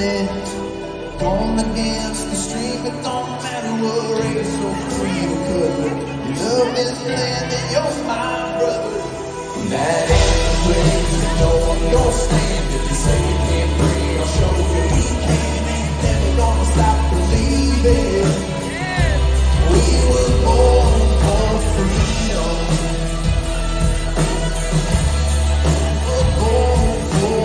standing on against the stream. It don't matter what race or creed or color. You love this land and you're my brother. That anyway, you know I'm gonna stand. If you say you can't breathe, I'll show you we can. Ain't never gonna stop believing. We were born for freedom. We're born for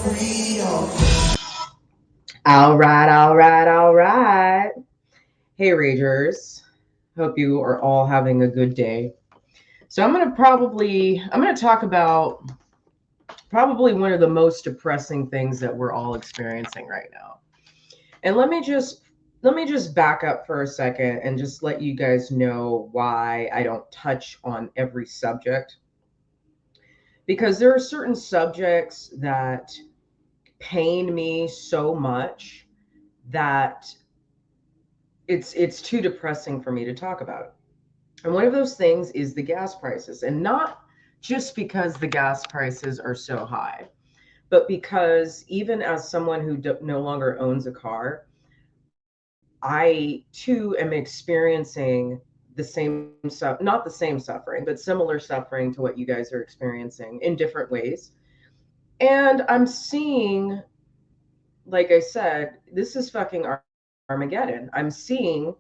freedom. All right, all right, all right. Hey, Ragers. Hope you are all having a good day. So I'm going to talk about probably one of the most depressing things that we're all experiencing right now. And let me just back up for a second and just let you guys know why I don't touch on every subject. Because there are certain subjects that pain me so much that it's too depressing for me to talk about. And one of those things is the gas prices, and not just because the gas prices are so high, but because even as someone who no longer owns a car, I too am experiencing the same stuff, not the same suffering, but similar suffering to what you guys are experiencing in different ways. And I'm seeing, like I said, this is fucking Armageddon. I'm seeing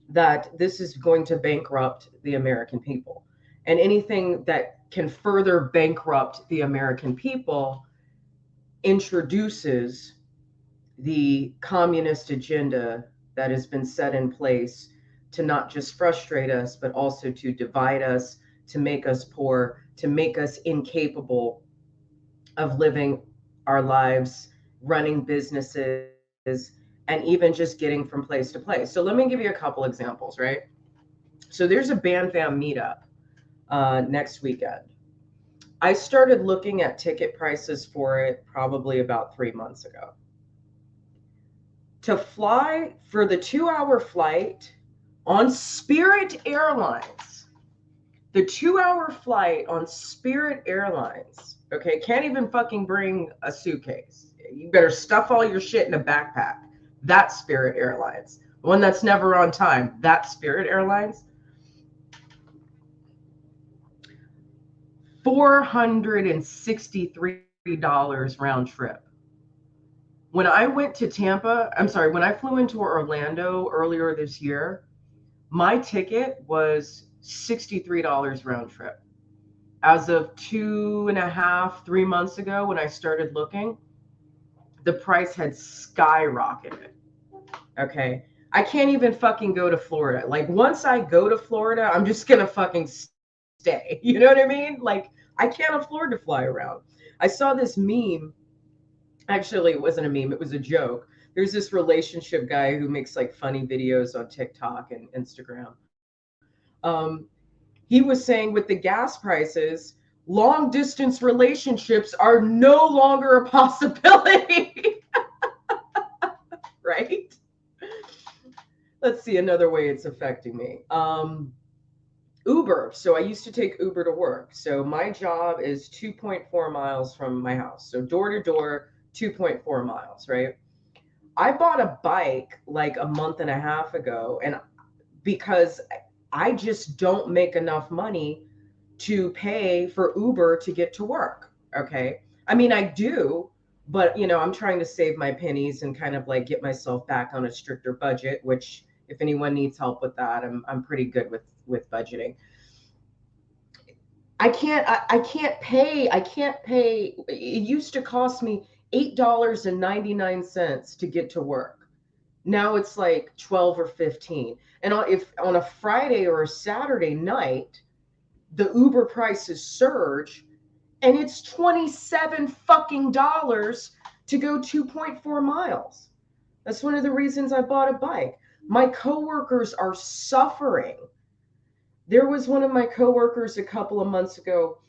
that this is going to bankrupt the American people. And anything that can further bankrupt the American people introduces the communist agenda that has been set in place to not just frustrate us, but also to divide us, to make us poor, to make us incapable of living our lives, running businesses, and even just getting from place to place. So let me give you a couple examples, right? So there's a BandFam meetup next weekend. I started looking at ticket prices for it probably about 3 months ago. To fly for the 2-hour flight on Spirit Airlines, the 2-hour flight on Spirit Airlines, okay, can't even fucking bring a suitcase. You better stuff all your shit in a backpack. That's Spirit Airlines. The one that's never on time, that's Spirit Airlines. $463 round trip. When I went to when I flew into Orlando earlier this year, my ticket was $63 round trip. As of 2.5, 3 months ago, when I started looking, the price had skyrocketed. Okay. I can't even fucking go to Florida. Like, once I go to Florida, I'm just gonna fucking stay. You know what I mean? Like, I can't afford to fly around. I saw this meme. Actually, it wasn't a meme, it was a joke. There's this relationship guy who makes like funny videos on TikTok and Instagram. He was saying with the gas prices, long distance relationships are no longer a possibility. Right? Let's see another way it's affecting me. Uber. So I used to take Uber to work. So my job is 2.4 miles from my house. So door to door, 2.4 miles, right? I bought a bike like a month and a half ago, and because I just don't make enough money to pay for Uber to get to work. Okay. I mean, I do, but I'm trying to save my pennies and kind of like get myself back on a stricter budget, which if anyone needs help with that, I'm pretty good with budgeting. I can't pay. It used to cost me $8.99 to get to work. Now it's like 12 or 15. And if on a Friday or a Saturday night, the Uber prices surge and it's 27 fucking dollars to go 2.4 miles. That's one of the reasons I bought a bike. My coworkers are suffering. There was one of my coworkers a couple of months ago.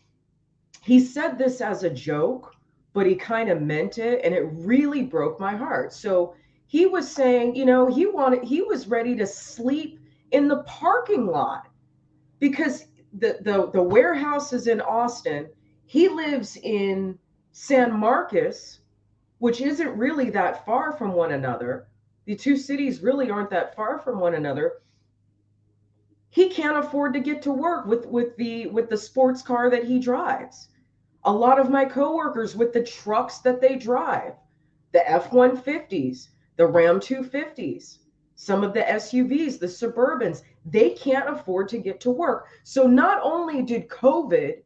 He said this as a joke, but he kind of meant it, and it really broke my heart. So he was saying, he was ready to sleep in the parking lot because the warehouse is in Austin. He lives in San Marcos, which isn't really that far from one another. The two cities really aren't that far from one another. He can't afford to get to work with the sports car that he drives. A lot of my coworkers with the trucks that they drive, the F-150s, the Ram 250s, some of the SUVs, the Suburbans, they can't afford to get to work. So not only did COVID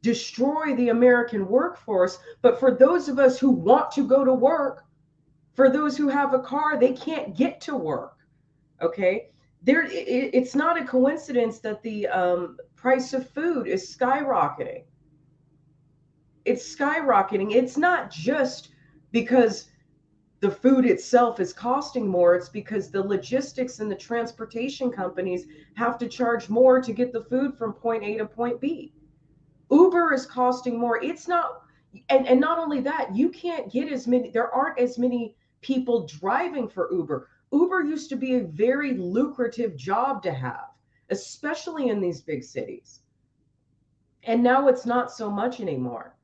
destroy the American workforce, but for those of us who want to go to work, for those who have a car, they can't get to work. Okay, it's not a coincidence that the price of food is skyrocketing. It's skyrocketing. It's not just because the food itself is costing more, it's because the logistics and the transportation companies have to charge more to get the food from point A to point B. Uber is costing more. It's not, and not only that, you can't get as many, there aren't as many people driving for Uber. Uber used to be a very lucrative job to have, especially in these big cities. And now it's not so much anymore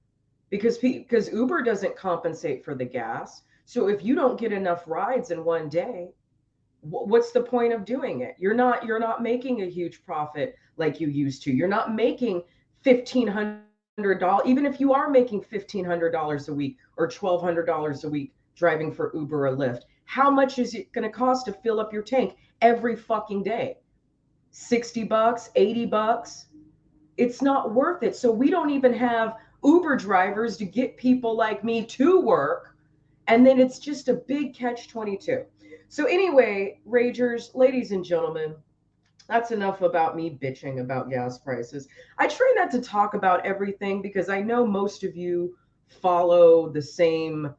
because Uber doesn't compensate for the gas. So if you don't get enough rides in one day, what's the point of doing it? You're not making a huge profit like you used to. You're not making $1,500. Even if you are making $1,500 a week or $1,200 a week driving for Uber or Lyft, how much is it going to cost to fill up your tank every fucking day? $60, $80? It's not worth it. So we don't even have Uber drivers to get people like me to work. And then it's just a big catch 22. So, anyway, Ragers, ladies and gentlemen, that's enough about me bitching about gas prices. I try not to talk about everything because I know most of you follow the same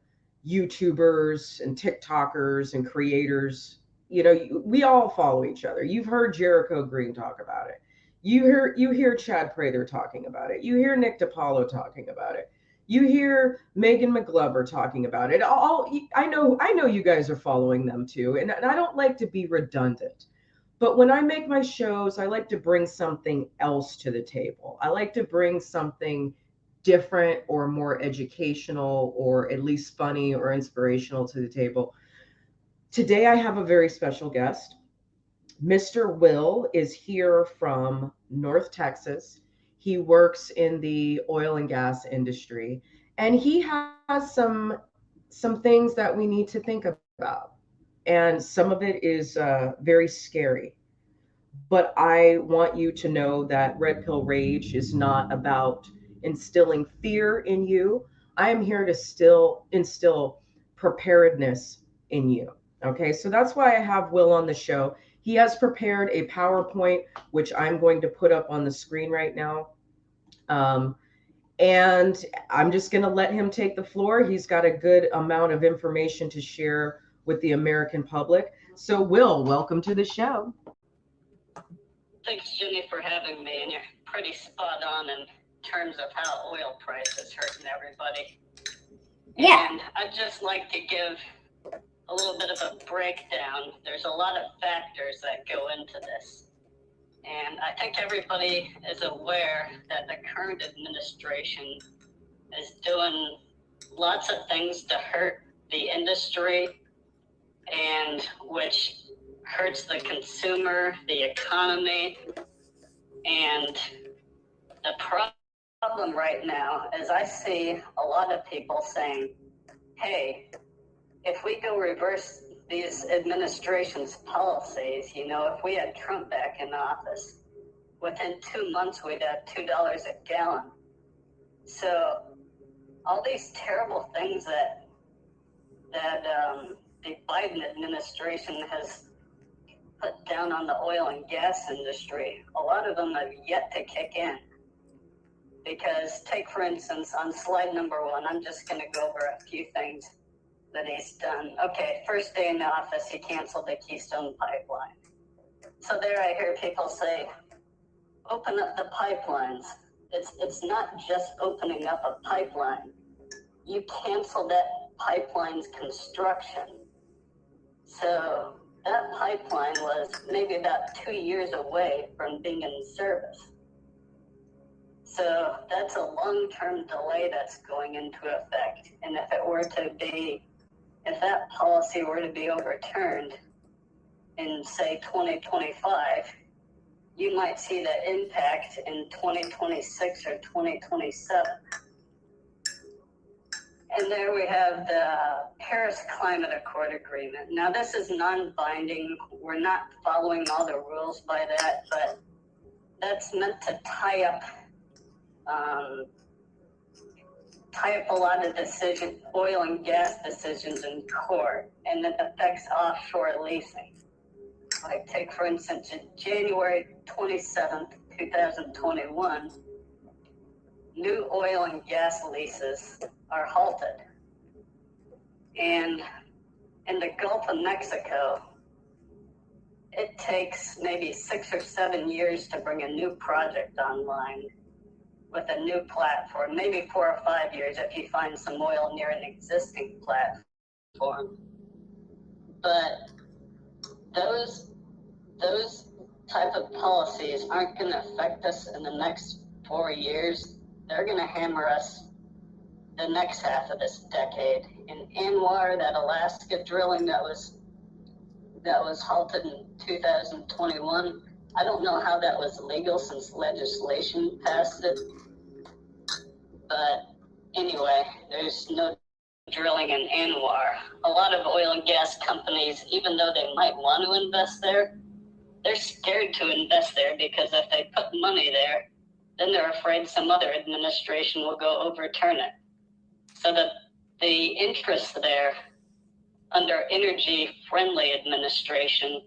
YouTubers and TikTokers and creators. We all follow each other. You've heard Jericho Green talk about it. You hear Chad Prather talking about it. You hear Nick DiPaolo talking about it. You hear Megan McGlover talking about it. I know you guys are following them too, and I don't like to be redundant. But when I make my shows, I like to bring something else to the table. I like to bring something different or more educational or at least funny or inspirational to the table. Today, I have a very special guest. Mr. Will is here from North Texas. He works in the oil and gas industry, and he has some things that we need to think about. And some of it is very scary. But I want you to know that Red Pill Rage is not about instilling fear in you. I am here to still instill preparedness in you. Okay, so that's why I have Will on the show. He has prepared a PowerPoint, which I'm going to put up on the screen right now. Um, and I'm just going to let him take the floor. He's got a good amount of information to share with the American public. So, Will, welcome to the show. Thanks, Jenny, for having me. And you're pretty spot on in terms of how oil prices hurting everybody. Yeah. And I'd just like to give a little bit of a breakdown. There's a lot of factors that go into this. And I think everybody is aware that the current administration is doing lots of things to hurt the industry, and which hurts the consumer, the economy. And the problem right now is I see a lot of people saying, hey, if we go reverse these administration's policies, if we had Trump back in office, within 2 months we'd have $2 a gallon. So all these terrible things that the Biden administration has put down on the oil and gas industry, a lot of them have yet to kick in. Because take, for instance, on slide number 1, I'm just going to go over a few things that he's done. Okay, first day in the office, he canceled the Keystone Pipeline. So there I hear people say, open up the pipelines. It's not just opening up a pipeline. you cancel that pipeline's construction. So that pipeline was maybe about 2 years away from being in service. So that's a long-term delay that's going into effect. And if that policy were to be overturned in, say, 2025, you might see the impact in 2026 or 2027. And there we have the Paris Climate Accord Agreement. Now, this is non-binding. We're not following all the rules by that, but that's meant to tie up a lot of oil and gas decisions in court, and it affects offshore leasing. Like, take, for instance, in January 27th, 2021, new oil and gas leases are halted. And in the Gulf of Mexico, it takes maybe 6 or 7 years to bring a new project online with a new platform, maybe 4 or 5 years if you find some oil near an existing platform. But those type of policies aren't going to affect us in the next 4 years. They're going to hammer us the next half of this decade. In Anwar, that Alaska drilling that was halted in 2021, I don't know how that was legal since legislation passed it. But anyway, there's no drilling in Anwar. A lot of oil and gas companies, even though they might want to invest there, they're scared to invest there because if they put money there, then they're afraid some other administration will go overturn it. So that the interest there under energy-friendly administration,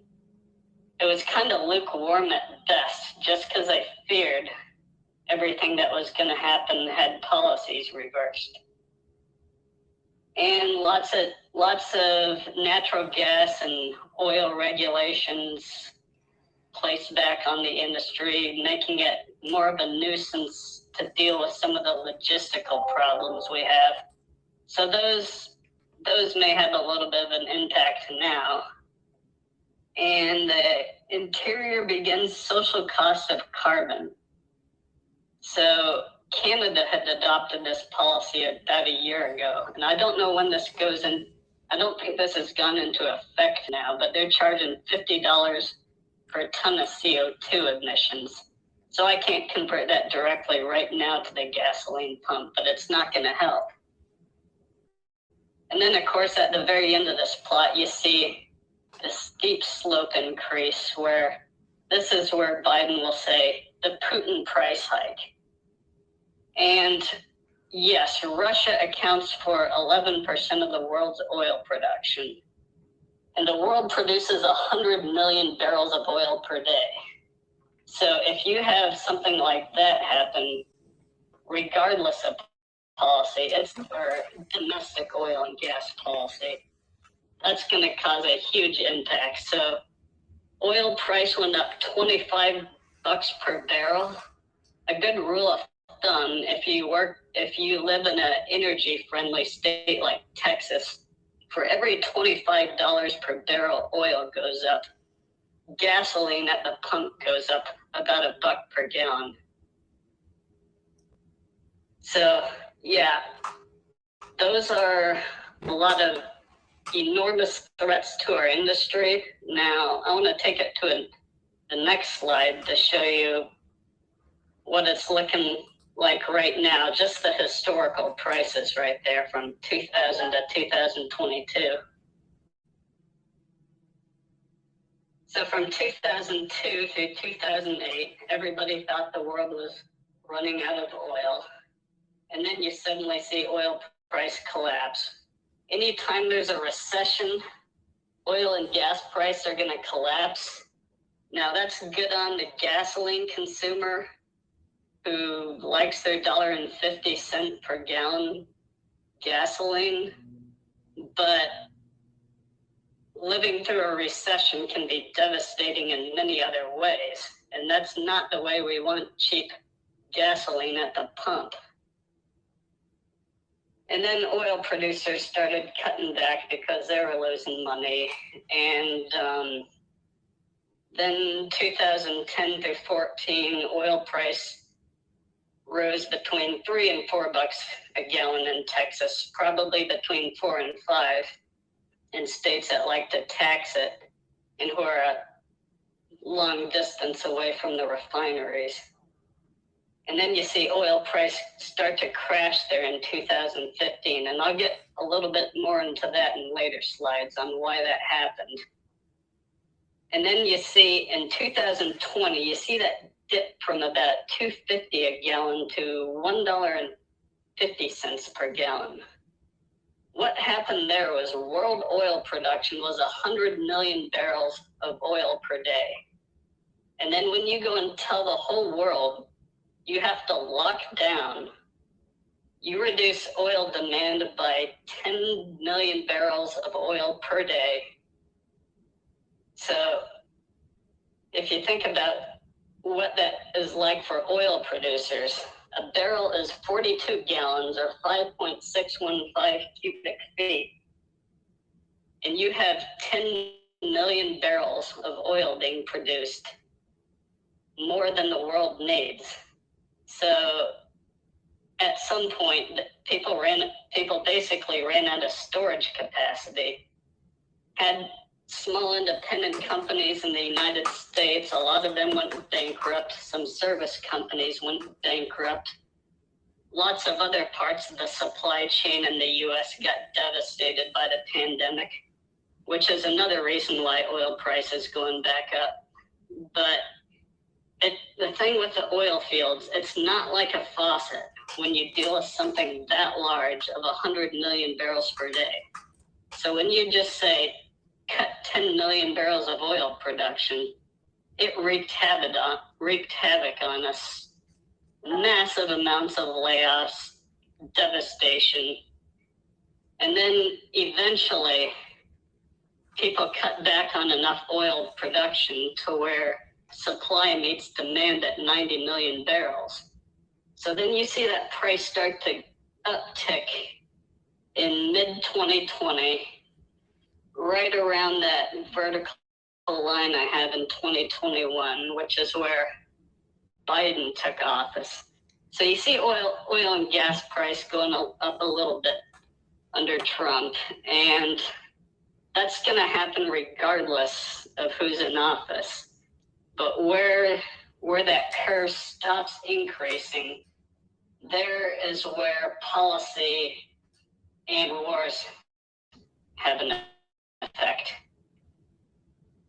it was kind of lukewarm at best, just because they feared everything that was going to happen had policies reversed. And lots of natural gas and oil regulations placed back on the industry, making it more of a nuisance to deal with some of the logistical problems we have. So those may have a little bit of an impact now. And the interior begins social cost of carbon. So Canada had adopted this policy about a year ago, and I don't know when this goes in. I don't think this has gone into effect now, but they're charging $50 per ton of CO2 emissions. So I can't convert that directly right now to the gasoline pump, but it's not going to help. And then, of course, at the very end of this plot, you see the steep slope increase where this is where Biden will say the Putin price hike. And yes, Russia accounts for 11% of the world's oil production. And the world produces 100 million barrels of oil per day. So if you have something like that happen, regardless of policy, it's our domestic oil and gas policy, that's going to cause a huge impact. So oil price went up $25 per barrel. A good rule of thumb, if you live in an energy-friendly state like Texas, for every $25 per barrel oil goes up, gasoline at the pump goes up about $1 per gallon. So yeah, those are a lot of enormous threats to our industry. Now I want to take it to the next slide to show you what it's looking like right now, just the historical prices right there from 2000 to 2022. So from 2002 through 2008, everybody thought the world was running out of oil. And then you suddenly see oil price collapse. Anytime there's a recession, oil and gas prices are going to collapse. Now that's good on the gasoline consumer who likes their $1.50 per gallon gasoline, but living through a recession can be devastating in many other ways, and that's not the way we want cheap gasoline at the pump. And then oil producers started cutting back because they were losing money. And then 2010 through 14, oil price rose between $3 and $4 a gallon in Texas, probably between 4 and 5 in states that like to tax it and who are a long distance away from the refineries. And then you see oil price start to crash there in 2015, and I'll get a little bit more into that in later slides on why that happened. And then you see in 2020, you see that dip from about $2.50 a gallon to $1.50 per gallon. What happened there was world oil production was 100 million barrels of oil per day. And then when you go and tell the whole world you have to lock down, you reduce oil demand by 10 million barrels of oil per day. So if you think about what that is like for oil producers, a barrel is 42 gallons or 5.615 cubic feet. And you have 10 million barrels of oil being produced, more than the world needs. So at some point, people basically ran out of storage capacity. Had small independent companies in the United States, a lot of them went bankrupt. Some service companies went bankrupt. Lots of other parts of the supply chain in the US got devastated by the pandemic, which is another reason why oil price is going back up. But the thing with the oil fields, it's not like a faucet when you deal with something that large of 100 million barrels per day. So when you just say, cut 10 million barrels of oil production, it wreaked havoc on us. Massive amounts of layoffs, devastation. And then eventually, people cut back on enough oil production to where supply meets demand at 90 million barrels. So then you see that price start to uptick in mid-2020, right around that vertical line I have in 2021, which is where Biden took office. So you see oil and gas price going up a little bit under Trump, and that's going to happen regardless of who's in office. But where that curve stops increasing, there is where policy and wars have an effect.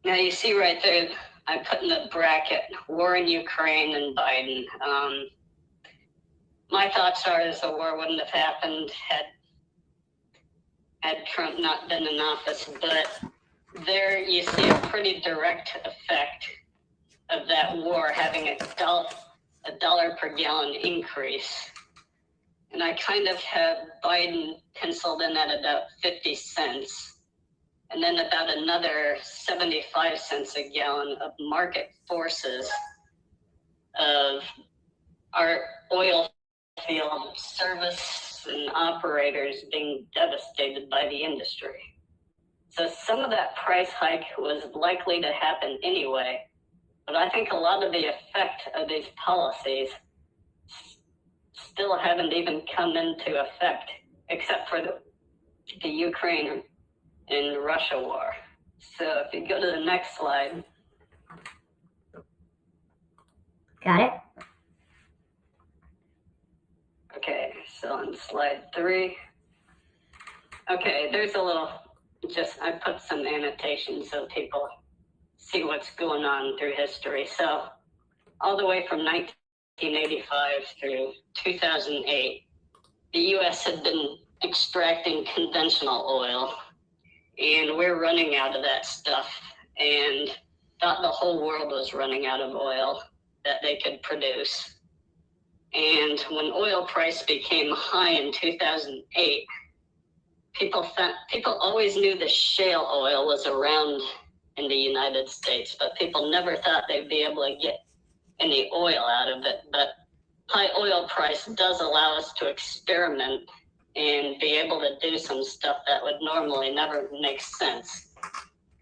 Now you see right there, I put in the bracket, war in Ukraine and Biden. My thoughts are is the war wouldn't have happened had Trump not been in office, but there you see a pretty direct effect of that war having a dollar per gallon increase. And I kind of have Biden penciled in at about 50 cents, and then about another 75 cents a gallon of market forces of our oil field service and operators being devastated by the industry. So some of that price hike was likely to happen anyway, but I think a lot of the effect of these policies still haven't even come into effect, except for the Ukraine and Russia war. So if you go to the next slide. Got it? Okay, so on slide 3. Okay, there's a little, I put some annotations so people see what's going on through history. So all the way from 1985 through 2008, the US had been extracting conventional oil, and we're running out of that stuff, and thought the whole world was running out of oil that they could produce. And when oil price became high in 2008, people always knew the shale oil was around in the United States, but people never thought they'd be able to get any oil out of it. But high oil price does allow us to experiment and be able to do some stuff that would normally never make sense.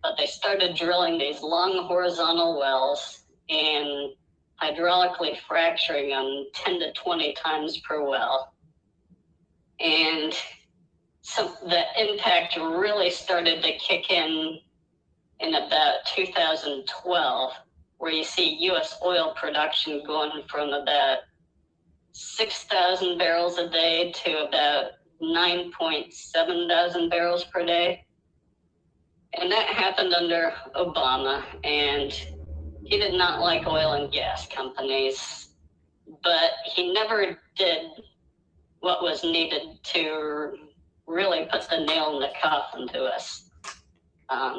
But they started drilling these long horizontal wells and hydraulically fracturing them 10 to 20 times per well. And so the impact really started to kick in about 2012, where you see U.S. oil production going from about 6,000 barrels a day to about 9.7 thousand barrels per day. And that happened under Obama, and he did not like oil and gas companies, but he never did what was needed to really put the nail in the coffin to us.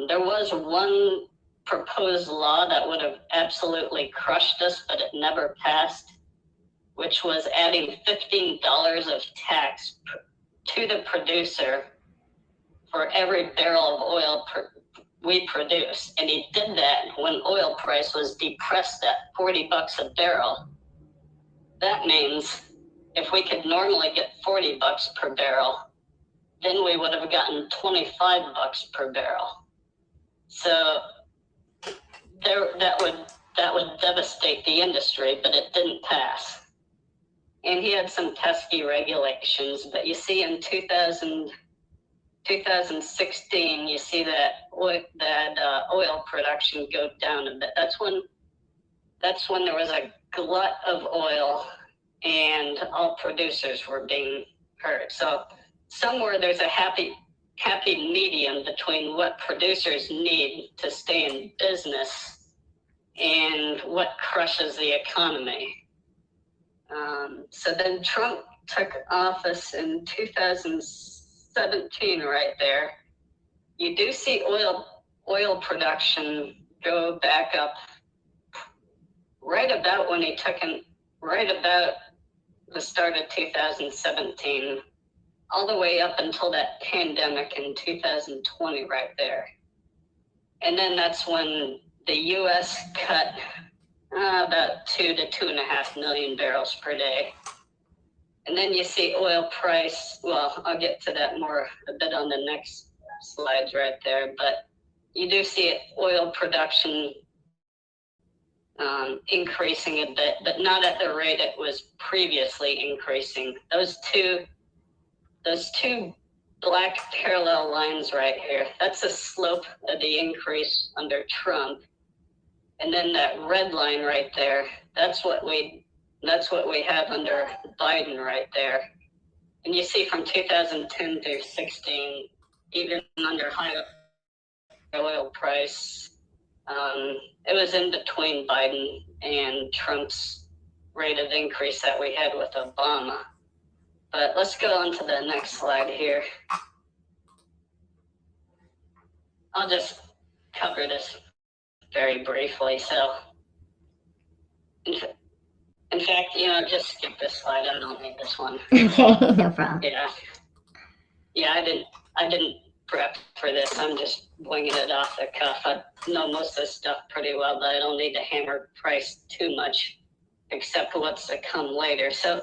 There was one proposed law that would have absolutely crushed us, but it never passed, which was adding $15 of tax to the producer for every barrel of oil we produce. And he did that when oil price was depressed at 40 bucks a barrel. That means if we could normally get 40 bucks per barrel, then we would have gotten 25 bucks per barrel. So that would devastate the industry, but it didn't pass. And he had some pesky regulations, but you see in 2016, you see that oil production go down a bit. That's when there was a glut of oil and all producers were being hurt. So somewhere there's a happy medium between what producers need to stay in business and what crushes the economy. So then Trump took office in 2017, right there. You do see oil production go back up right about when he took in, right about the start of 2017, all the way up until that pandemic in 2020, right there. And then that's when the U.S. cut about 2 to 2.5 million barrels per day. And then you see oil price, well, I'll get to that more a bit on the next slides right there, but you do see oil production increasing a bit, but not at the rate it was previously increasing. Those two black parallel lines right here, that's the slope of the increase under Trump. And then that red line right there, that's what we have under Biden right there. And you see from 2010 through 16, even under high oil price, it was in between Biden and Trump's rate of increase that we had with Obama. But let's go on to the next slide here. I'll just cover this very briefly. So, in fact, just skip this slide. I don't need this one. Okay, no problem. Yeah, I didn't prep for this. I'm just winging it off the cuff. I know most of this stuff pretty well, but I don't need to hammer price too much, except for what's to come later. So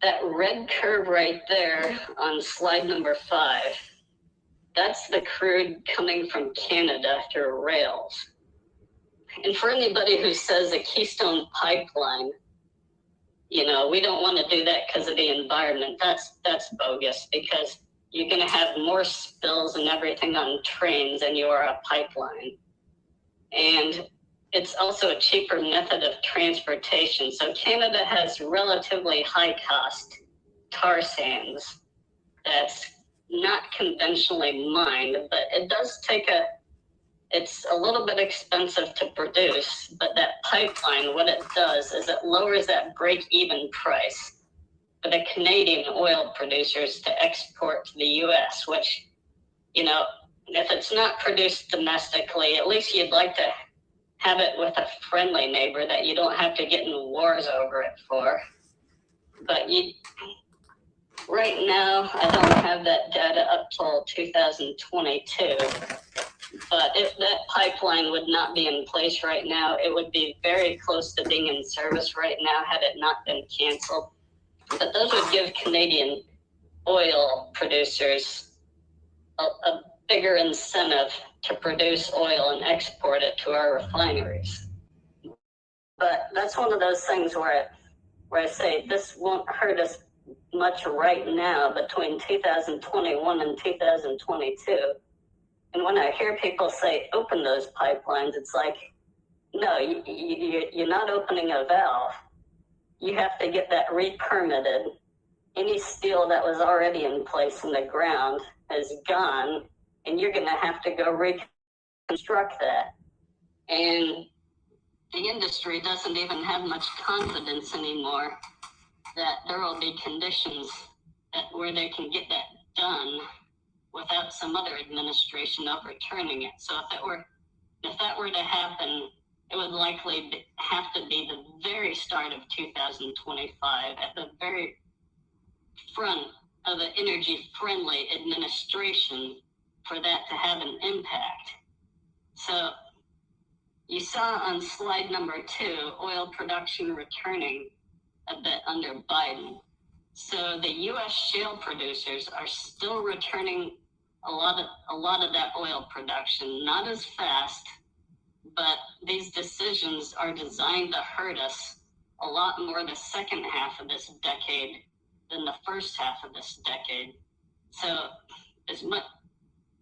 that red curve right there on slide number 5, that's the crude coming from Canada through rails. And for anybody who says a Keystone Pipeline, we don't want to do that because of the environment, that's bogus, because you're going to have more spills and everything on trains than you are a pipeline. And it's also a cheaper method of transportation. So Canada has relatively high cost tar sands that's not conventionally mined, but it does take it's a little bit expensive to produce, but that pipeline, what it does is it lowers that break-even price for the Canadian oil producers to export to the U.S., which, if it's not produced domestically, at least you'd like to have it with a friendly neighbor that you don't have to get in wars over it for. But right now, I don't have that data up till 2022. But if that pipeline would not be in place right now, it would be very close to being in service right now had it not been canceled. But those would give Canadian oil producers a bigger incentive to produce oil and export it to our refineries. But that's one of those things where I say this won't hurt us much right now between 2021 and 2022. And when I hear people say, open those pipelines, it's like, no, you're not opening a valve. You have to get that re-permitted. Any steel that was already in place in the ground is gone, and you're going to have to go reconstruct that. And the industry doesn't even have much confidence anymore that there will be conditions where they can get that done without some other administration overturning it. So if that were to happen, it would likely have to be the very start of 2025, at the very front of an energy-friendly administration for that to have an impact. So you saw on slide number 2, oil production returning a bit under Biden. So the U.S. shale producers are still returning a lot of that oil production, not as fast, but these decisions are designed to hurt us a lot more the second half of this decade than the first half of this decade. So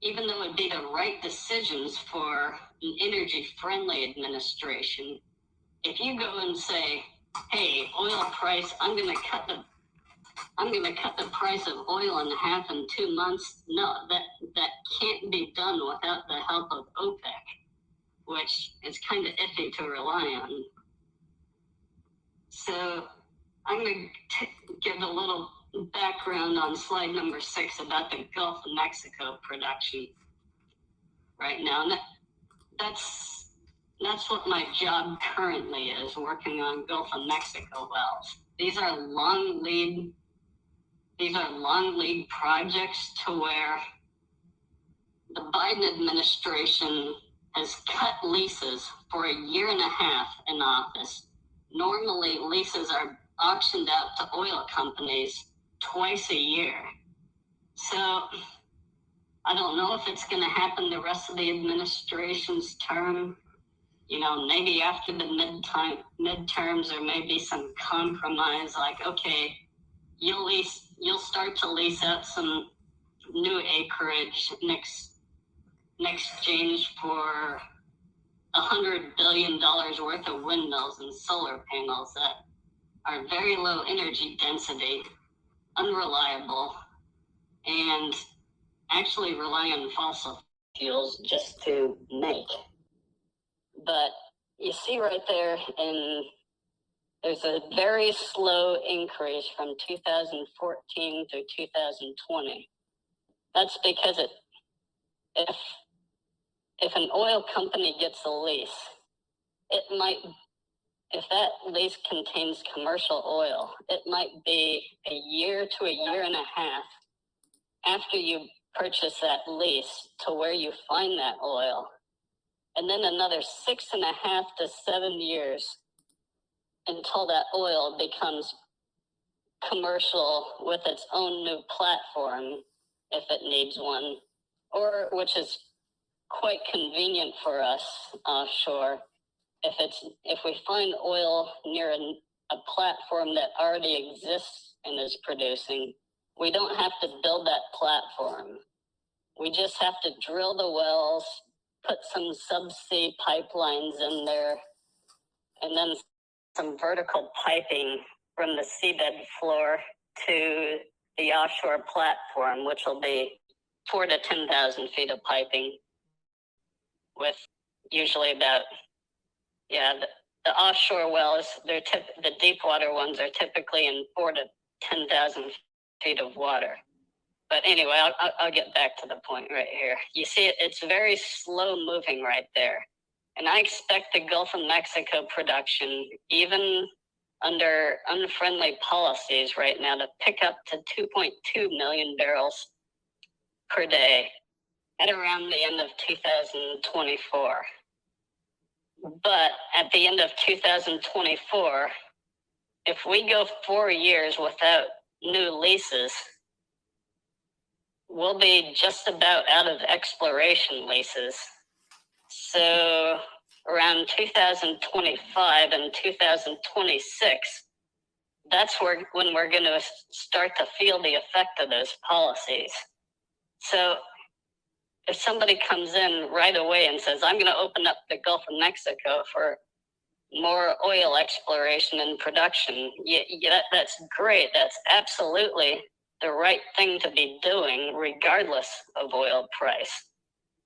even though it'd be the right decisions for an energy-friendly administration, if you go and say, hey, oil price, I'm gonna cut the price of oil in half in 2 months, no, that can't be done without the help of OPEC, which is kind of iffy to rely on. So I'm going to give a little background on slide number 6 about the Gulf of Mexico production right now. And that's what my job currently is, working on Gulf of Mexico wells. These are long lead projects to where the Biden administration has cut leases for a year and a half in office. Normally, leases are auctioned out to oil companies twice a year. So I don't know if it's going to happen the rest of the administration's term. You know, maybe after the midterms, there may be some compromise, like, okay, you'll start to lease out some new acreage in exchange for $100 billion worth of windmills and solar panels that are very low energy density, unreliable, and actually rely on fossil fuels just to make. But you see right there, there's a very slow increase from 2014 to 2020. That's because if an oil company gets a lease, if that lease contains commercial oil, it might be a year to a year and a half after you purchase that lease to where you find that oil. And then another 6.5 to 7 years until that oil becomes commercial with its own new platform, if it needs one, or which is quite convenient for us offshore. If we find oil near a platform that already exists and is producing, we don't have to build that platform. We just have to drill the wells, put some subsea pipelines in there, and then some vertical piping from the seabed floor to the offshore platform, which will be 4,000 to 10,000 feet of piping, with usually about, the offshore wells, the deep water ones are typically in 4,000 to 10,000 feet of water. But anyway, I'll get back to the point right here. You see, it's very slow moving right there. And I expect the Gulf of Mexico production, even under unfriendly policies right now, to pick up to 2.2 million barrels per day at around the end of 2024. But at the end of 2024, if we go 4 years without new leases, we'll be just about out of exploration leases. So around 2025 and 2026, that's when we're going to start to feel the effect of those policies. So if somebody comes in right away and says, I'm going to open up the Gulf of Mexico for more oil exploration and production, that's great. That's absolutely the right thing to be doing regardless of oil price.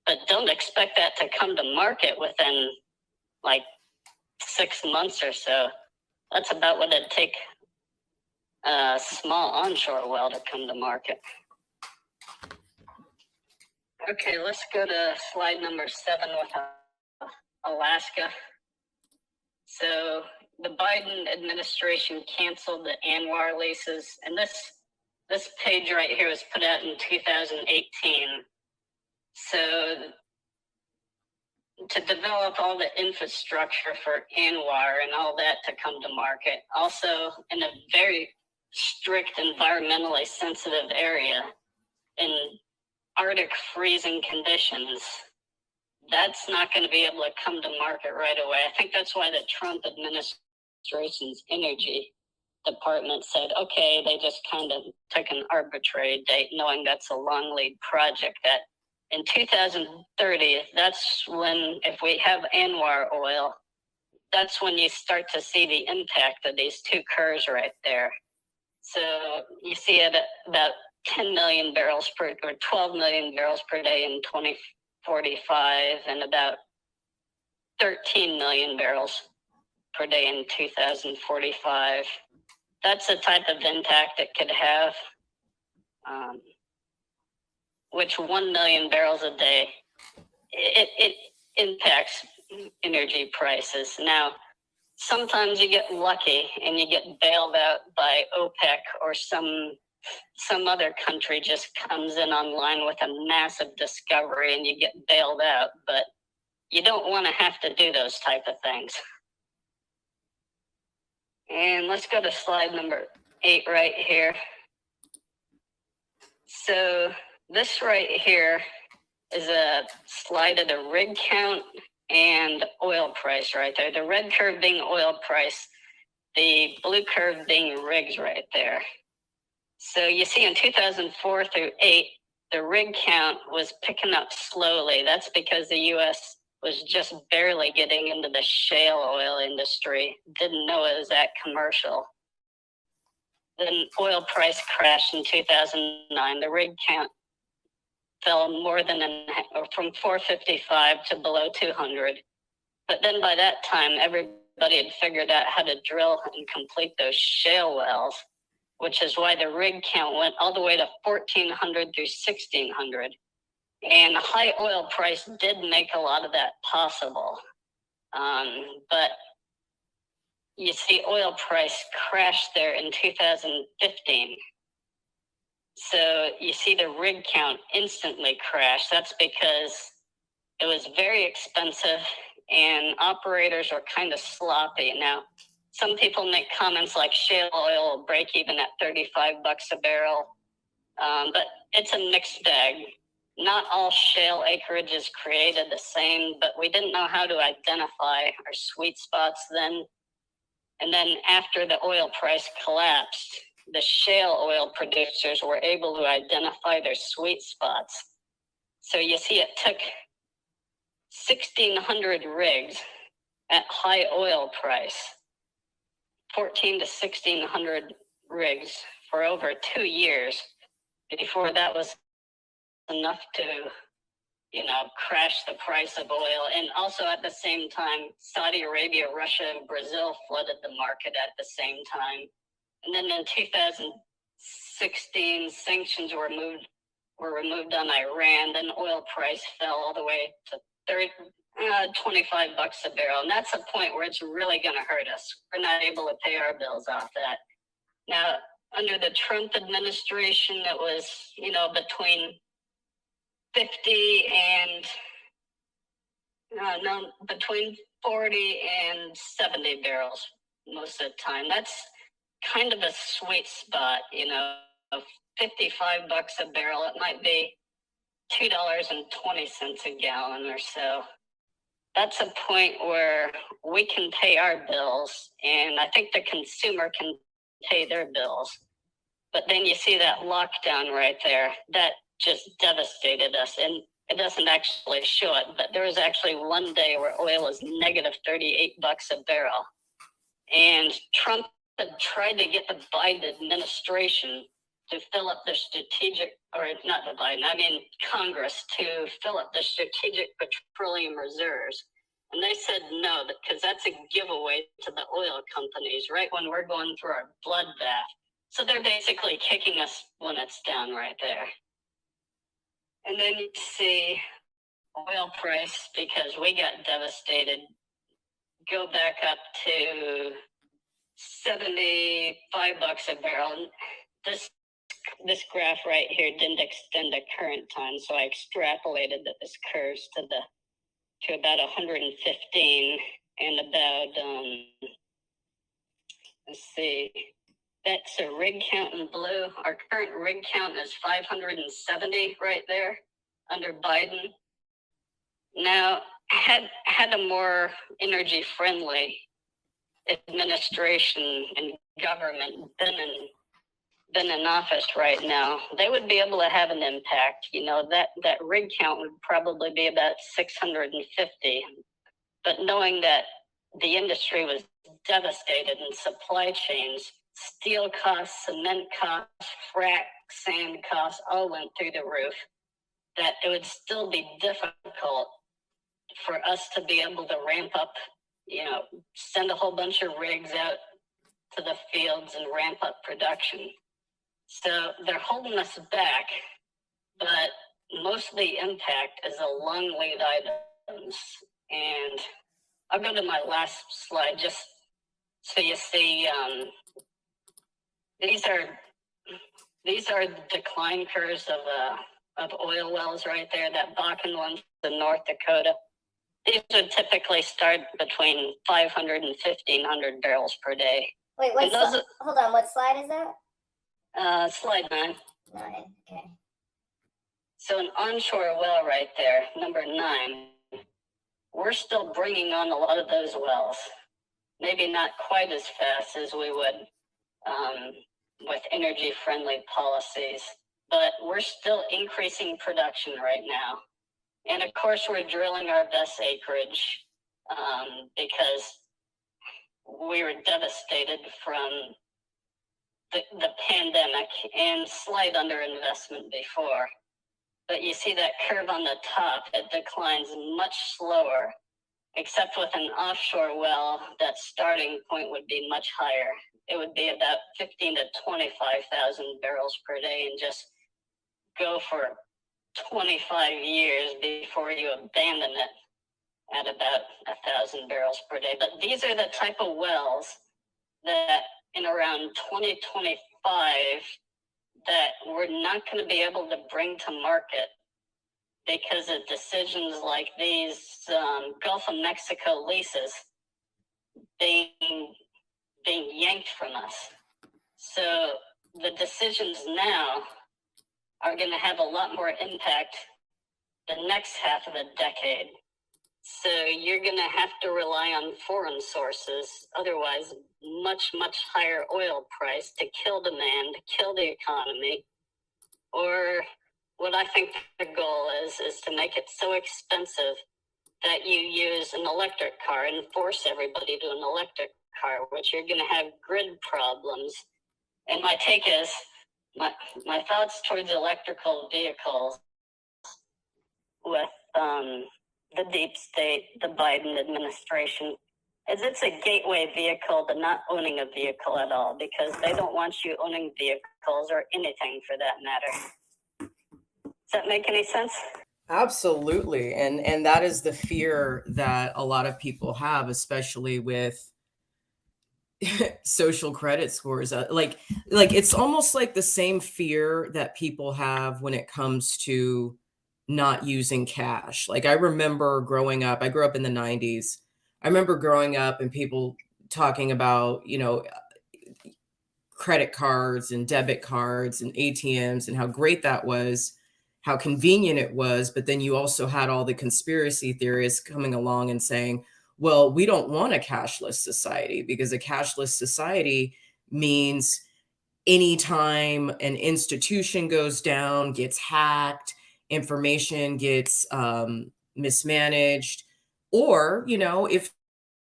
But don't expect that to come to market within like 6 months or so. That's about what it'd take a small onshore well to come to market. Okay, let's go to slide number 7 with Alaska. So the Biden administration canceled the ANWR leases, and this page right here was put out in 2018. So to develop all the infrastructure for ANWR and all that to come to market, also in a very strict environmentally sensitive area in Arctic freezing conditions, that's not going to be able to come to market right away. I think that's why the Trump administration's energy department said, okay, they just kind of took an arbitrary date, knowing that's a long lead project that in 2030, that's when, if we have ANWR oil, that's when you start to see the impact of these two curves right there. So you see it at about 10 million barrels per, or 12 million barrels per day in 2045, and about 13 million barrels per day in 2045. That's the type of impact it could have, which 1 million barrels a day, it impacts energy prices. Now, sometimes you get lucky and you get bailed out by OPEC, or some other country just comes in online with a massive discovery and you get bailed out, but you don't want to have to do those type of things. And let's go to slide number 8 right here. So this right here is a slide of the rig count and oil price right there. The red curve being oil price, the blue curve being rigs right there. So you see in 2004 through 8, the rig count was picking up slowly. That's because the U.S. was just barely getting into the shale oil industry, didn't know it was that commercial. Then oil price crashed in 2009. The rig count fell more than from 455 to below 200. But then by that time, everybody had figured out how to drill and complete those shale wells, which is why the rig count went all the way to 1,400 through 1,600. And the high oil price did make a lot of that possible. But you see oil price crashed there in 2015. So you see the rig count instantly crash. That's because it was very expensive and operators are kind of sloppy. Now, some people make comments like shale oil will break even at $35 a barrel, but it's a mixed bag. Not all shale acreage is created the same, but we didn't know how to identify our sweet spots then. And then after the oil price collapsed, the shale oil producers were able to identify their sweet spots. So you see it took 1,600 rigs at high oil price, 1,400 to 1,600 rigs for over 2 years before that was enough to, crash the price of oil. And also at the same time, Saudi Arabia, Russia, and Brazil flooded the market at the same time. And then in 2016, sanctions were removed on Iran. Then oil price fell all the way to $25 a barrel. And that's a point where it's really going to hurt us. We're not able to pay our bills off that. Now, under the Trump administration, it was, between 50 and between 40 and 70 barrels most of the time. That's kind of a sweet spot, of $55 a barrel. It might be $2.20 a gallon or so. That's a point where we can pay our bills, and I think the consumer can pay their bills. But then you see that lockdown right there. That just devastated us. And it doesn't actually show it, but there was actually one day where oil was negative $38 a barrel. And Trump had tried to get the Biden administration to fill up the strategic, or not the Biden, I mean Congress, to fill up the strategic petroleum reserves. And they said no, because that's a giveaway to the oil companies right when we're going through our bloodbath. So they're basically kicking us when it's down right there. And then you see oil price, because we got devastated, go back up to $75 a barrel. This graph right here didn't extend to current time, so I extrapolated that this curves to about 115 and about let's see, that's a rig count in blue. Our current rig count is 570 right there under Biden. Now, had a more energy friendly administration and government been in office right now, they would be able to have an impact. You know, that rig count would probably be about 650. But knowing that the industry was devastated in supply chains, steel costs, cement costs, frac, sand costs all went through the roof, that it would still be difficult for us to be able to ramp up, you know, send a whole bunch of rigs out to the fields and ramp up production. So they're holding us back, but most of the impact is the long lead items. And I'll go to my last slide just so you see, these are decline curves of oil wells right there. That Bakken one's in North Dakota. These would typically start between 500 and 1,500 barrels per day. Wait, hold on, what slide is that? Slide 9. 9, okay. So an onshore well right there, number 9, we're still bringing on a lot of those wells. Maybe not quite as fast as we would with energy-friendly policies, but we're still increasing production right now. And of course, we're drilling our best acreage because we were devastated from the pandemic and slight underinvestment before. But you see that curve on the top, it declines much slower, except with an offshore well, that starting point would be much higher. It would be about 15 to 25,000 barrels per day and just go for 25 years before you abandon it at about 1,000 barrels per day. But these are the type of wells that in around 2025 that we're not going to be able to bring to market because of decisions like these Gulf of Mexico leases being yanked from us. So the decisions now are going to have a lot more impact the next half of the decade. So you're going to have to rely on foreign sources, otherwise much, much higher oil price to kill demand, kill the economy. Or what I think the goal is to make it so expensive that you use an electric car and force everybody to an electric car, which you're going to have grid problems. And my take is, my thoughts towards electrical vehicles with the deep state, the Biden administration, is it's a gateway vehicle to not owning a vehicle at all, because they don't want you owning vehicles or anything for that matter. Does that make any sense? Absolutely. And that is the fear that a lot of people have, especially with social credit scores. Like it's almost like the same fear that people have when it comes to not using cash. Like I remember growing up, I grew up in the 90s. I remember growing up and people talking about, you know, credit cards and debit cards and ATMs and how great that was, how convenient it was. But then you also had all the conspiracy theorists coming along and saying, well, we don't want a cashless society, because a cashless society means anytime an institution goes down, gets hacked, information gets mismanaged, or, you know, if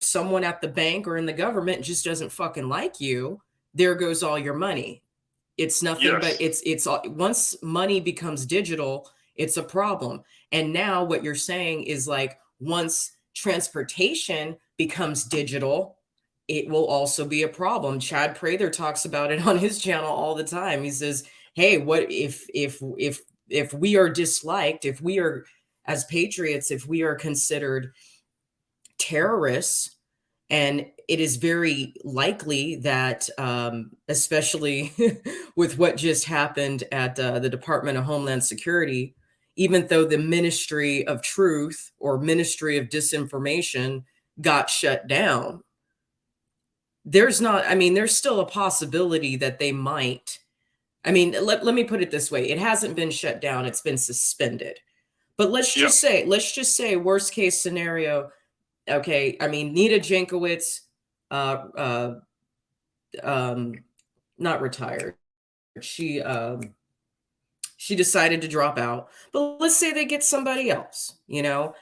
someone at the bank or in the government just doesn't fucking like you, there goes all your money. It's nothing but it's once money becomes digital, it's a problem. And now what you're saying is like, once transportation becomes digital, it will also be a problem. Chad Prather talks about it on his channel all the time. He says, hey, what if we are disliked, if we are, as patriots, if we are considered terrorists, and it is very likely that, especially with what just happened at the Department of Homeland Security, even though the Ministry of Truth or Ministry of Disinformation got shut down, there's still a possibility that they might. I mean, let me put it this way. It hasn't been shut down. It's been suspended. But let's just say worst case scenario. Okay, I mean, Nita Jankowicz, not retired. She decided to drop out. But let's say they get somebody else, you know,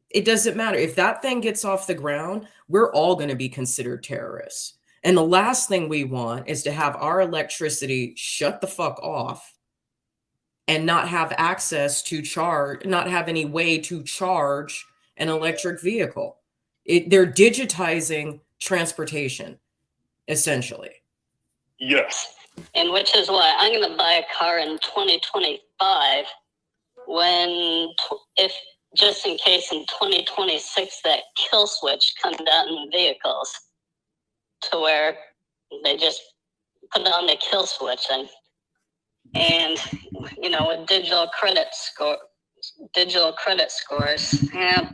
it doesn't matter. If that thing gets off the ground, we're all going to be considered terrorists. And the last thing we want is to have our electricity shut the fuck off and not have access to charge, not have any way to charge an electric vehicle. They're digitizing transportation, essentially. Yes. And which is why I'm going to buy a car in 2025 when, if just in case in 2026 that kill switch comes out in vehicles to where they just put on the kill switch. And you know, with digital credit scores, yeah,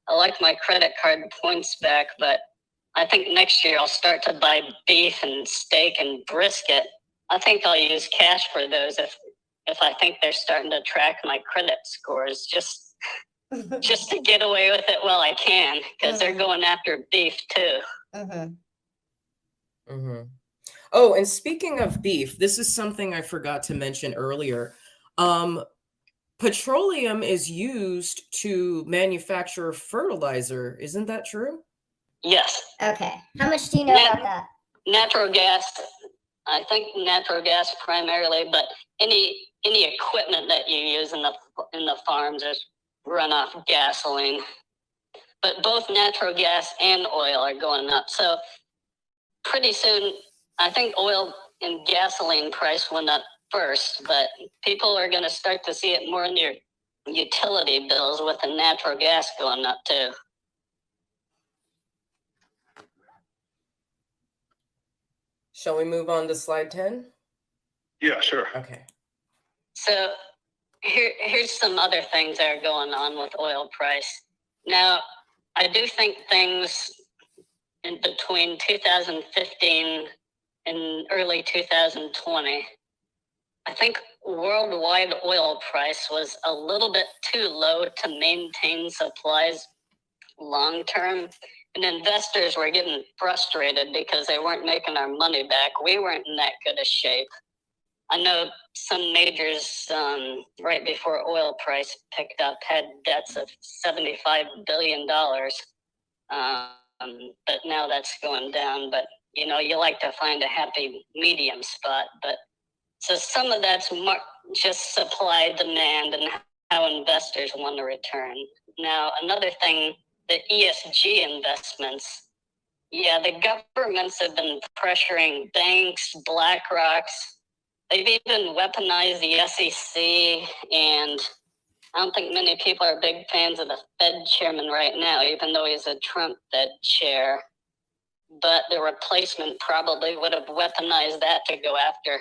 I like my credit card points back, but I think next year I'll start to buy beef and steak and brisket. I think I'll use cash for those if I think they're starting to track my credit scores, just to get away with it while I can, because they're going after beef too. Oh, and speaking of beef, this is something I forgot to mention earlier. Petroleum is used to manufacture fertilizer. Isn't that true? Yes. Okay. How much do you know about that? Natural gas. I think natural gas primarily, but any equipment that you use in the farms is run off gasoline. But both natural gas and oil are going up. So pretty soon, I think oil and gasoline price went up first, but people are going to start to see it more in your utility bills with the natural gas going up too. Shall we move on to slide 10? Yeah, sure. Okay. So here's some other things that are going on with oil price. Now, I do think things in between 2015 and early 2020, I think worldwide oil price was a little bit too low to maintain supplies long term. And investors were getting frustrated because they weren't making our money back. We weren't in that good a shape. I know some majors right before oil price picked up had debts of $75 billion. But now that's going down. But, you know, you like to find a happy medium spot. But so some of that's just supply, demand, and how investors want to return. Now, another thing, the ESG investments. Yeah, the governments have been pressuring banks, BlackRocks. They've even weaponized the SEC, and I don't think many people are big fans of the Fed chairman right now, even though he's a Trump Fed chair. But the replacement probably would have weaponized that to go after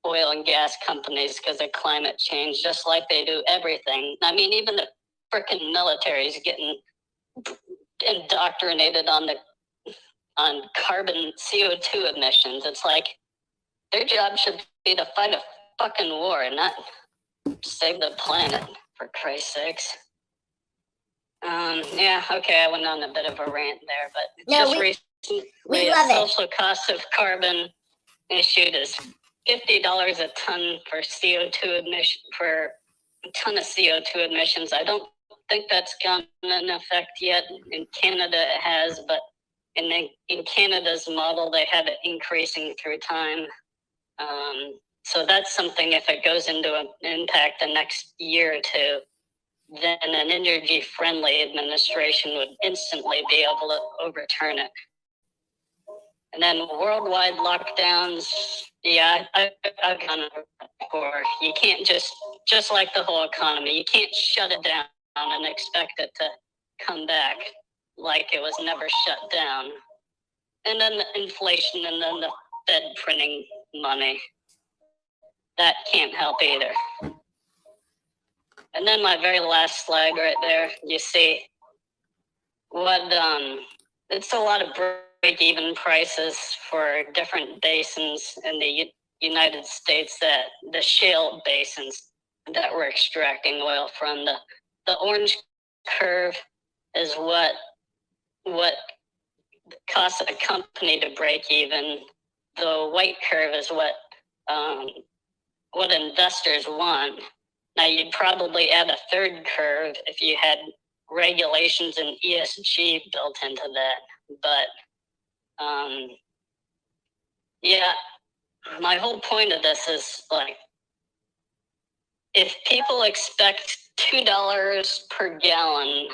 oil and gas companies because of climate change, just like they do everything. I mean, even the freaking military is getting indoctrinated on on carbon CO2 emissions. It's like their job should be to fight a fucking war and not save the planet, for Christ's sakes. Yeah, okay, I went on a bit of a rant there, but No, just recently, we the love it. social cost of carbon issued is $50 a ton for CO2 emission, for a ton of CO2 emissions. I don't think that's gone in effect yet. In Canada it has, but in Canada's model, they have it increasing through time. So that's something, if it goes into an impact the next year or two, then an energy-friendly administration would instantly be able to overturn it. And then worldwide lockdowns, yeah, I've gone over that before. You can't just like the whole economy, you can't shut it down and expect it to come back like it was never shut down. And then the inflation and then the Fed printing money. That can't help either. And then my very last slide right there, you see what, it's a lot of break-even prices for different basins in the United States, that the shale basins that we're extracting oil from. The orange curve is what costs a company to break even. The white curve is what investors want. Now, you'd probably add a third curve if you had regulations and ESG built into that. But yeah, my whole point of this is, like, if people expect $2 per gallon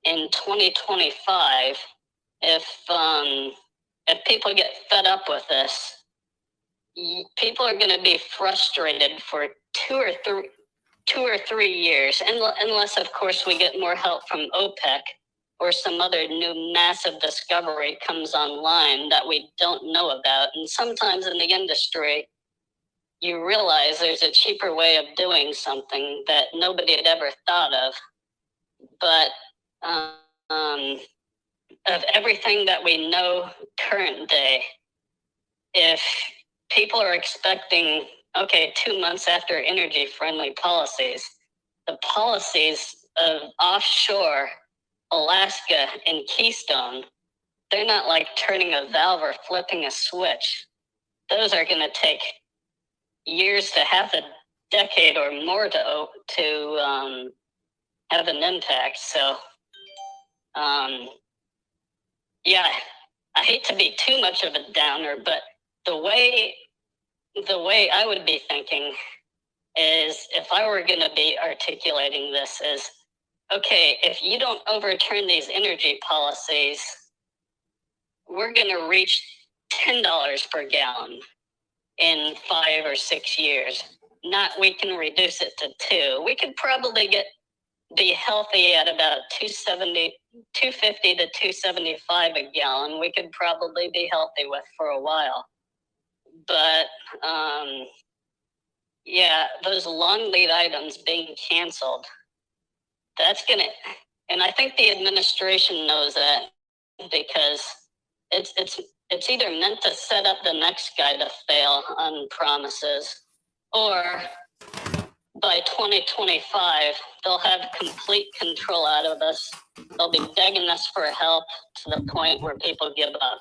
in 2025, if people get fed up with this, people are going to be frustrated for 2 or 3 years, unless, of course, we get more help from OPEC or some other new massive discovery comes online that we don't know about. And sometimes in the industry, you realize there's a cheaper way of doing something that nobody had ever thought of. But of everything that we know current day, if people are expecting, okay, 2 months after energy-friendly policies, the policies of offshore Alaska and Keystone, they're not like turning a valve or flipping a switch. Those are going to take years to half a decade or more to have an impact. So, yeah, I hate to be too much of a downer, but the way I would be thinking is, if I were going to be articulating this, is, okay, if you don't overturn these energy policies, we're going to reach $10 per gallon in 5 or 6 years. Not we can reduce it to 2. We could probably be healthy at about 250 to 275 a gallon. We could probably be healthy with for a while. But yeah, those long lead items being canceled, that's gonna, and I think the administration knows that, because it's either meant to set up the next guy to fail on promises, or by 2025 they'll have complete control out of us. They'll be begging us for help to the point where people give up.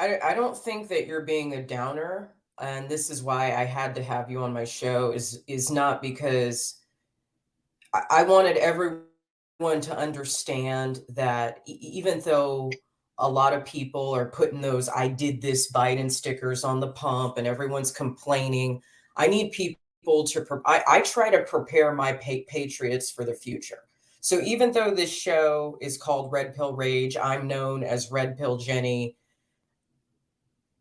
I don't think that you're being a downer, and this is why I had to have you on my show, is not because I wanted everyone to understand that even though a lot of people are putting those "I did this" Biden stickers on the pump and everyone's complaining, I need people to, I try to prepare my patriots for the future. So even though this show is called Red Pill Rage, I'm known as Red Pill Jenny,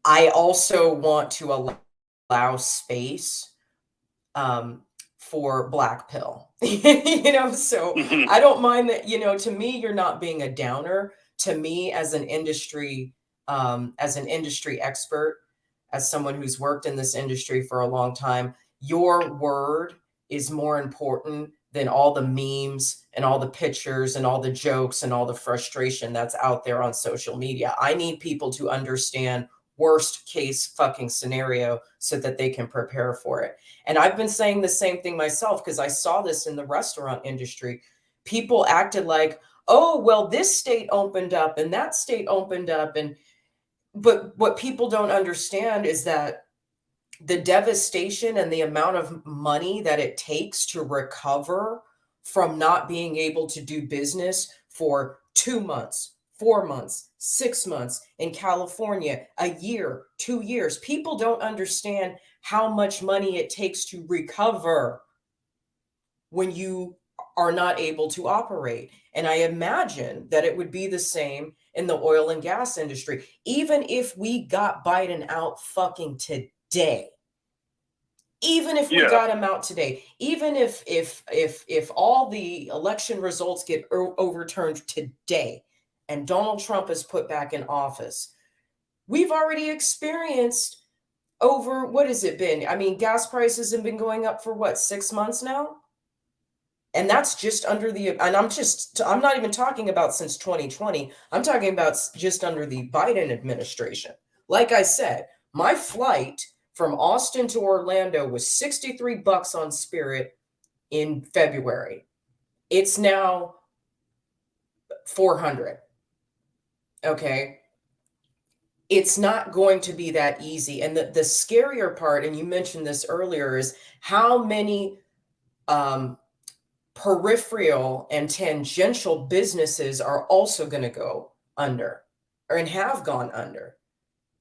I also want to allow space for Black Pill, so I don't mind that, to me, you're not being a downer. To me, as an industry expert, as someone who's worked in this industry for a long time, your word is more important than all the memes and all the pictures and all the jokes and all the frustration that's out there on social media. I need people to understand worst case fucking scenario so that they can prepare for it. And I've been saying the same thing myself because I saw this in the restaurant industry. People acted like, oh, well, this state opened up and that state opened up. But what people don't understand is that the devastation and the amount of money that it takes to recover from not being able to do business for 2 months, 4 months, 6 months in California, a year, 2 years. People don't understand how much money it takes to recover when you are not able to operate. And I imagine that it would be the same in the oil and gas industry. Even if we got Biden out fucking today, even if we got him out today, even if all the election results get overturned today and Donald Trump is put back in office, we've already experienced over, what has it been? I mean, gas prices have been going up for what, 6 months now? And that's just under the, and I'm not even talking about since 2020. I'm talking about just under the Biden administration. Like I said, my flight from Austin to Orlando was $63 on Spirit in February. It's now $400. Okay. It's not going to be that easy. And the scarier part, and you mentioned this earlier, is how many peripheral and tangential businesses are also going to go under and have gone under.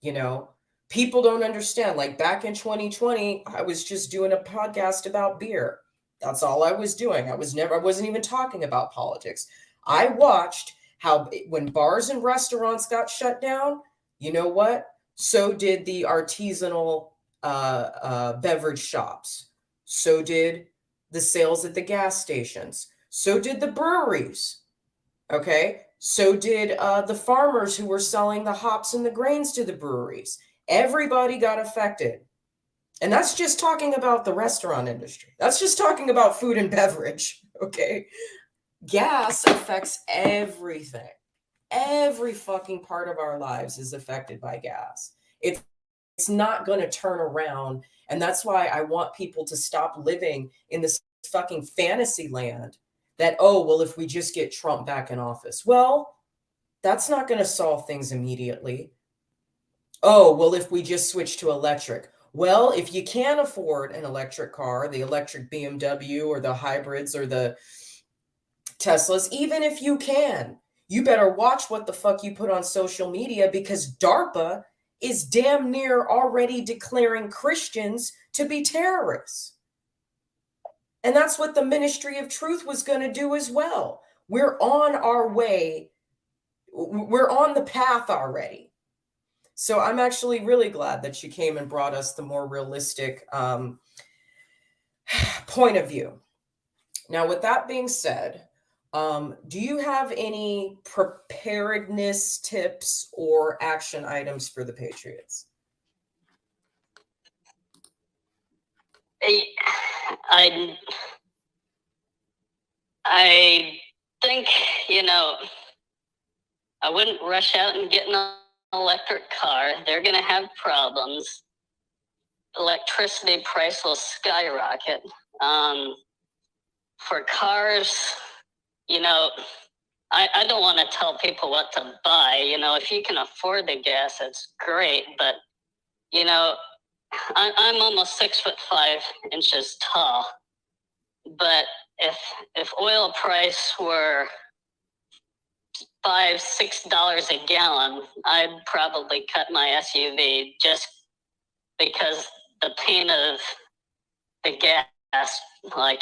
You know, people don't understand. Like back in 2020, I was just doing a podcast about beer. That's all I was doing. I wasn't even talking about politics. I watched how when bars and restaurants got shut down, you know what? So did the artisanal beverage shops. So did the sales at the gas stations. So did the breweries. Okay. So did the farmers who were selling the hops and the grains to the breweries. Everybody got affected. And that's just talking about the restaurant industry. That's just talking about food and beverage. Okay. Gas affects everything. Every fucking part of our lives is affected by gas. It's not going to turn around. And that's why I want people to stop living in this fucking fantasy land that, oh, well, if we just get Trump back in office, well, that's not going to solve things immediately. Oh, well, if we just switch to electric, well, if you can't afford an electric car, the electric BMW or the hybrids or the Teslas, even if you can, you better watch what the fuck you put on social media, because DARPA is damn near already declaring Christians to be terrorists. And that's what the Ministry of Truth was going to do as well. We're on our way. We're on the path already. So I'm actually really glad that she came and brought us the more realistic point of view. Now, with that being said, do you have any preparedness tips or action items for the Patriots? I think, I wouldn't rush out and get an electric car. They're going to have problems. Electricity price will skyrocket. For cars, I don't want to tell people what to buy. If you can afford the gas, it's great. But, I'm almost 6'5" tall. But if oil price were $5-6 a gallon, I'd probably cut my SUV just because the pain of the gas, I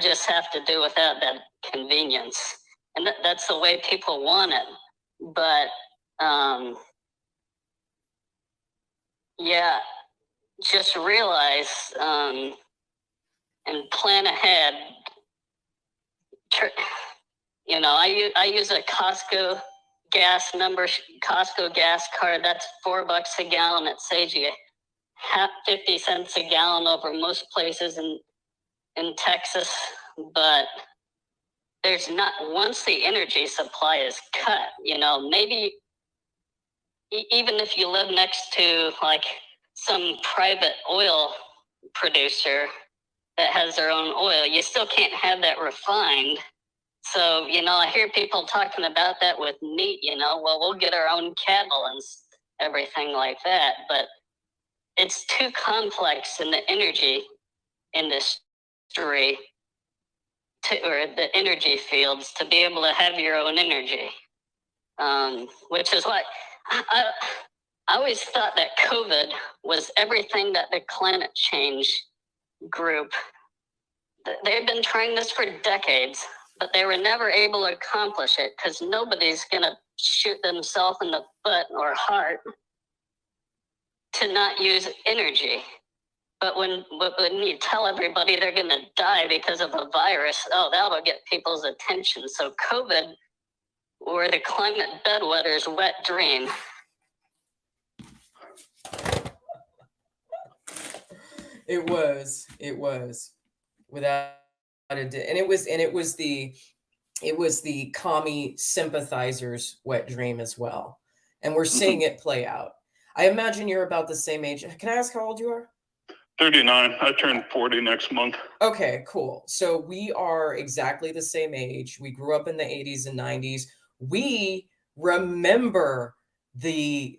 just have to do without that convenience. And that's the way people want it. But, just realize and plan ahead. I use a Costco gas card. That's $4 a gallon. It saves you 50 cents a gallon over most places in Texas, but there's not, once the energy supply is cut, you know, maybe even if you live next to like some private oil producer that has their own oil, you still can't have that refined. So, you know, I hear people talking about that with meat, you know, well, we'll get our own cattle and everything like that, but it's too complex in the energy industry or the energy fields to be able to have your own energy, which is what I always thought that COVID was everything that the climate change group, they've been trying this for decades, but they were never able to accomplish it because nobody's going to shoot themselves in the foot or heart to not use energy. But when you tell everybody they're going to die because of a virus, oh, that'll get people's attention. So COVID, or the climate bedwetter's wet dream. It was without a doubt, and it was the commie sympathizers' wet dream as well, and we're seeing it play out. I imagine you're about the same age. Can I ask how old you are? 39. I turn 40 next month. Okay, cool. So we are exactly the same age. We grew up in the 80s and 90s. We remember the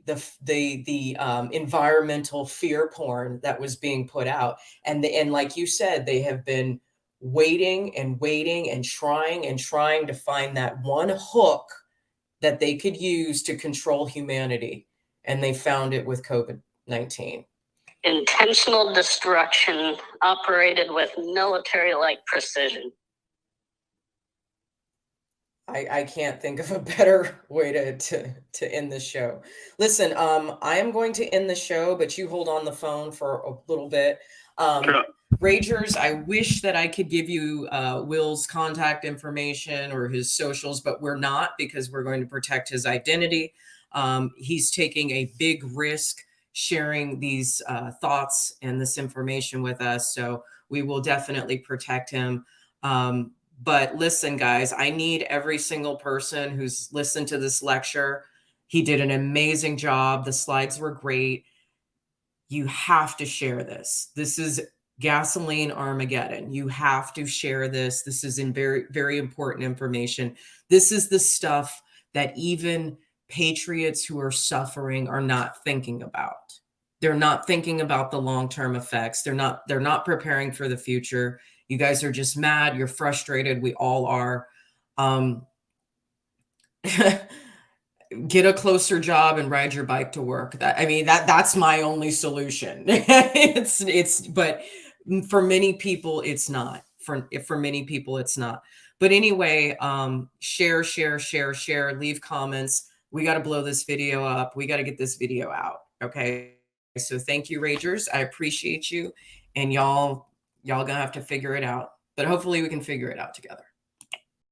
environmental fear porn that was being put out, and like you said, they have been waiting and trying to find that one hook that they could use to control humanity, and they found it with COVID-19. Intentional destruction operated with military-like precision. I can't think of a better way to end the show. Listen, I am going to end the show, but you hold on the phone for a little bit. Sure. Ragers, I wish that I could give you Will's contact information or his socials, but we're not, because we're going to protect his identity. He's taking a big risk sharing these thoughts and this information with us, so we will definitely protect him. But listen, guys, I need every single person who's listened to this lecture. He did an amazing job. The slides were great. You have to share this. This is gasoline Armageddon. You have to share this. This is very, very important information. This is the stuff that even patriots who are suffering are not thinking about. They're not thinking about the long-term effects. They're not preparing for the future. You guys are just mad. You're frustrated. We all are. Get a closer job and ride your bike to work. That's my only solution. But for many people, it's not. For many people, it's not. But anyway, share, leave comments. We got to blow this video up. We got to get this video out. Okay. So thank you, Ragers. I appreciate you. And y'all gonna have to figure it out. But hopefully we can figure it out together.